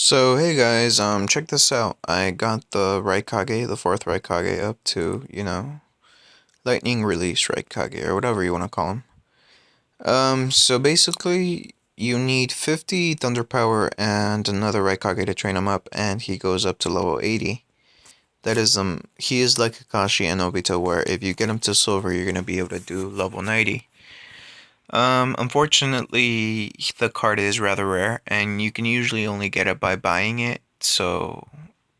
So hey guys, check this out. I got the raikage, the fourth raikage up to, lightning release raikage or whatever you want to call him. So basically you need 50 thunder power and another raikage to train him up, and he goes up to level 80. That is he is like Kakashi and Obito, where if you get him to silver, you're gonna be able to do level 90. Unfortunately, the card is rather rare, and you can usually only get it by buying it, so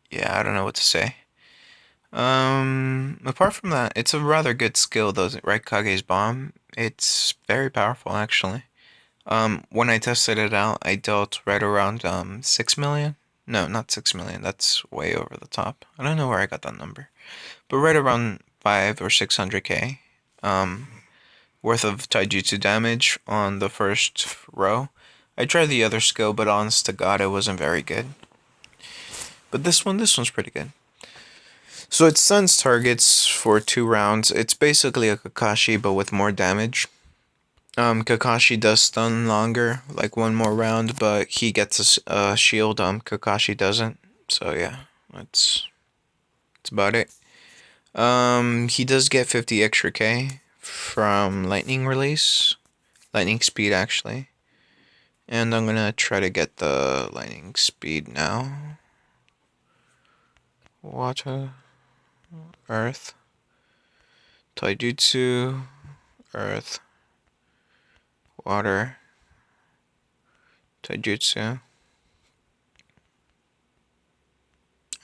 yeah, I don't know what to say. Apart from that, it's a rather good skill though, Raikage's bomb. It's very powerful actually. When I tested it out, I dealt right around 6 million. No, not 6 million. That's way over the top. I don't know where I got that number. But right around 5 or 600k worth of taijutsu damage on the first row. I tried the other skill, but honest to God, it wasn't very good. But this one's pretty good. So it stuns targets for 2 rounds. It's basically a Kakashi, but with more damage. Kakashi does stun longer, like one more round, but he gets a shield. Kakashi doesn't. So yeah, that's about it. He does get 50 extra K from lightning release, lightning speed actually. And I'm gonna try to get the lightning speed now. Water, earth, taijutsu, earth, water, taijutsu,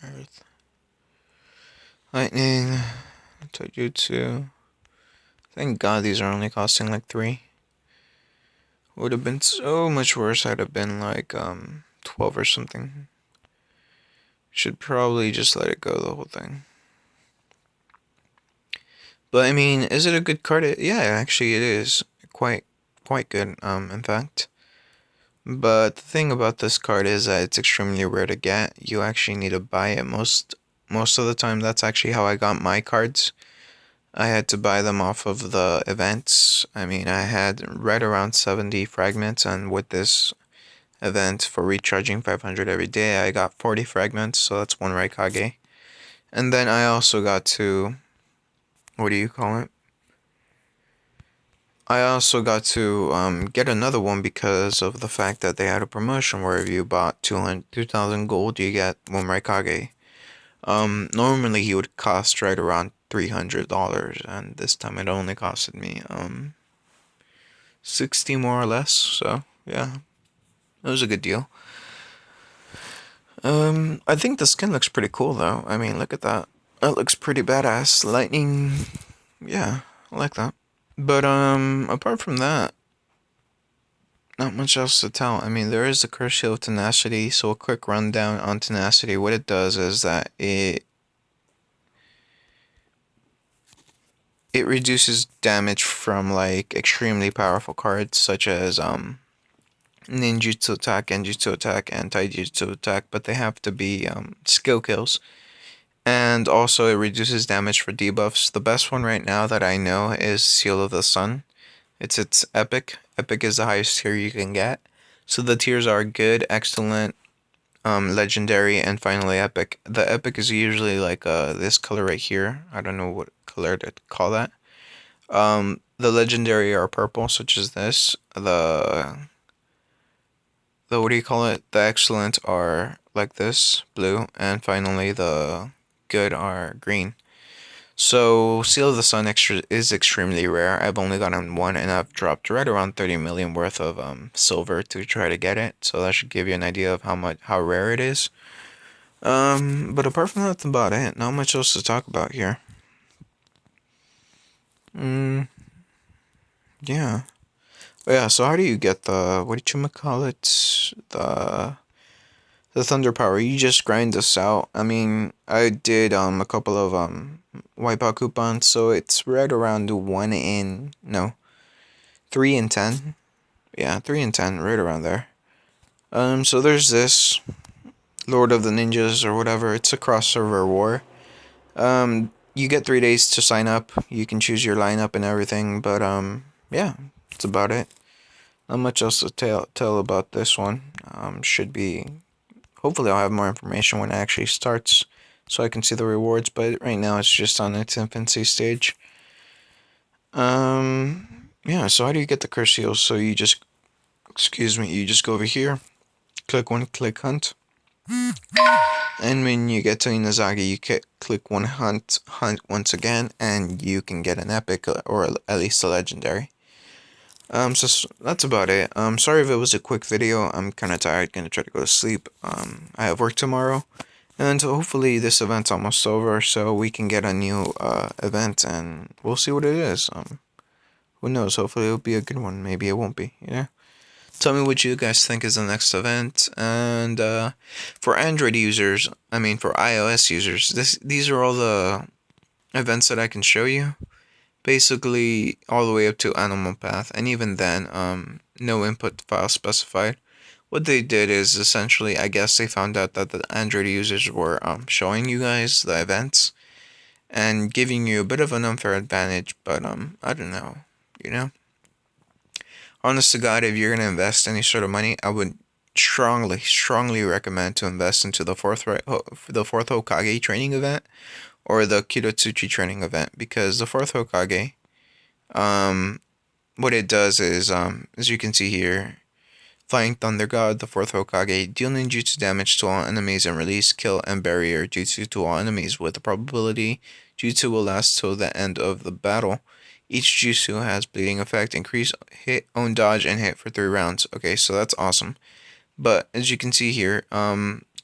earth, lightning, taijutsu. Thank God these are only costing like 3. Would have been so much worse had it been like 12 or something. Should probably just let it go, the whole thing. But I mean, is it a good card? Yeah, actually it is. Quite good, in fact. But the thing about this card is that it's extremely rare to get. You actually need to buy it most of the time. That's actually how I got my cards. I had to buy them off of the events. I mean, I had right around 70 fragments, and with this event for recharging 500 every day, I got 40 fragments, so that's one raikage. And then I also got to, what do you call it? I also got to get another one because of the fact that they had a promotion where if you bought 2,000 gold, you get one raikage. Normally he would cost right around $300, and this time it only costed me 60 more or less. So yeah, it was a good deal. I think the skin looks pretty cool though. I mean, look at that. That looks pretty badass. Lightning, yeah, I like that. But apart from that, not much else to tell. I mean, there is a curse shield of tenacity. So a quick rundown on tenacity. What it does is that it reduces damage from like extremely powerful cards such as ninjutsu attack, genjutsu attack, and taijutsu attack, but they have to be skill kills. And also it reduces damage for debuffs. The best one right now that I know is Seal of the Sun. It's epic. Epic is the highest tier you can get. So the tiers are good, excellent, legendary, and finally epic. The epic is usually like this color right here. I don't know what color to call that. The legendary are purple, such as this. The what do you call it? The excellent are like this, blue, and finally the good are green. So Seal of the Sun extra is extremely rare. I've only gotten one, and I've dropped right around 30 million worth of silver to try to get it. So that should give you an idea of how rare it is. But apart from that, that's about it. Not much else to talk about here. Yeah. But yeah, so how do you get the, what did you call it? The thunder power. You just grind this out. I mean, I did a couple of wipeout coupons, so it's right around 3 in 10. Yeah, 3 in 10, right around there. So there's this Lord of the Ninjas or whatever. It's a cross server war. You get 3 days to sign up. You can choose your lineup and everything, but yeah, that's about it. Not much else to tell about this one. Should be Hopefully I'll have more information when it actually starts so I can see the rewards, but right now it's just on its infancy stage. Yeah, so how do you get the curse seals? So you just, excuse me, you just go over here, click one, click hunt, and when you get to Inazagi, you click one hunt once again, and you can get an epic or at least a legendary. So that's about it. Sorry if it was a quick video. I'm kind of tired, gonna try to go to sleep. I have work tomorrow, and hopefully this event's almost over, so we can get a new event, and we'll see what it is. Who knows? Hopefully it'll be a good one. Maybe it won't be. Yeah. Tell me what you guys think is the next event, and for Android users, I mean for iOS users, these are all the events that I can show you. Basically, all the way up to Animal Path, and even then, no input file specified. What they did is essentially, I guess they found out that the Android users were showing you guys the events and giving you a bit of an unfair advantage, but I don't know, you know. Honest to God, if you're gonna invest any sort of money, I would strongly recommend to invest into the fourth Hokage training event or the Kirotsuchi training event, because the fourth Hokage, um, what it does is, as you can see here, Flying Thunder God, the fourth Hokage, deal ninjutsu damage to all enemies and release, kill, and barrier jutsu to all enemies with the probability jutsu will last till the end of the battle. Each jutsu has bleeding effect, increase hit, own dodge, and hit for 3 rounds. Okay, so that's awesome. But as you can see here,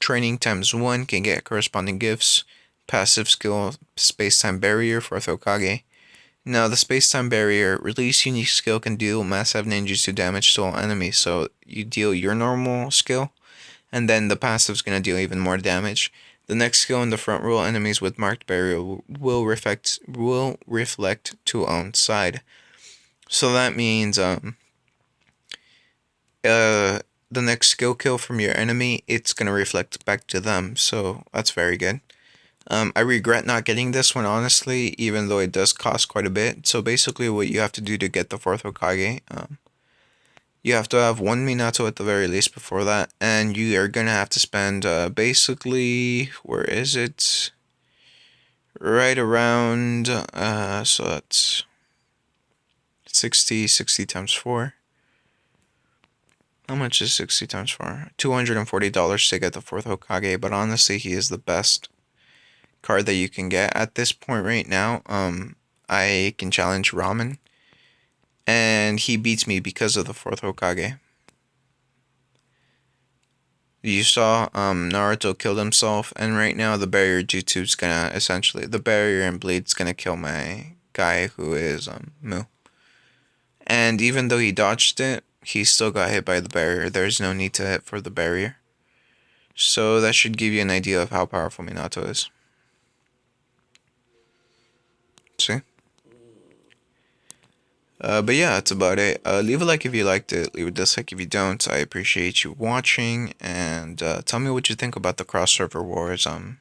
training times 1 can get corresponding gifts. Passive skill, space-time barrier, fourth Hokage. Now, the space-time barrier, release unique skill can deal massive ninjutsu damage to all enemies. So you deal your normal skill, and then the passive is going to deal even more damage. The next skill in the front row, enemies with marked barrier will reflect to own side. So that means the next skill kill from your enemy, it's going to reflect back to them. So that's very good. I regret not getting this one, honestly, even though it does cost quite a bit. So basically what you have to do to get the fourth Hokage, you have to have one Minato at the very least before that, and you are going to have to spend, basically, where is it? Right around, so that's 60 times 4. How much is 60 times 4? $240 to get the fourth Hokage, but honestly, he is the best card that you can get at this point right now. I can challenge Ramen, and he beats me because of the fourth Hokage. You saw Naruto killed himself, and right now the barrier jutsu is gonna essentially, the barrier and bleed's gonna kill my guy who is Mu. And even though he dodged it, he still got hit by the barrier. There's no need to hit for the barrier. So that should give you an idea of how powerful Minato is. See? But yeah, that's about it. Leave a like if you liked it. Leave a dislike if you don't. I appreciate you watching, and tell me what you think about the cross server wars. You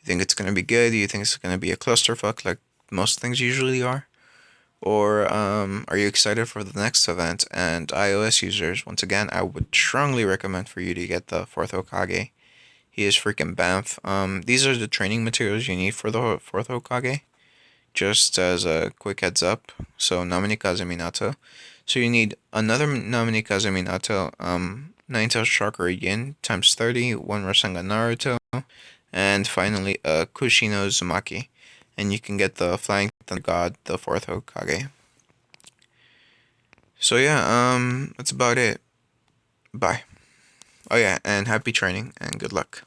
think it's gonna be good? Do you think it's gonna be a clusterfuck like most things usually are? Or are you excited for the next event? And iOS users, once again, I would strongly recommend for you to get the fourth Hokage. He is freaking bamf. These are the training materials you need for the fourth Hokage. Just as a quick heads up, so Naminikaze Minato. So you need another Naminikaze Minato, 9-tailed Chakra Yin times 30, 1 Rasengan Naruto, and finally a Kushino Uzumaki. And you can get the Flying Thunder God, the fourth Hokage. So yeah, that's about it. Bye. Oh yeah, and happy training and good luck.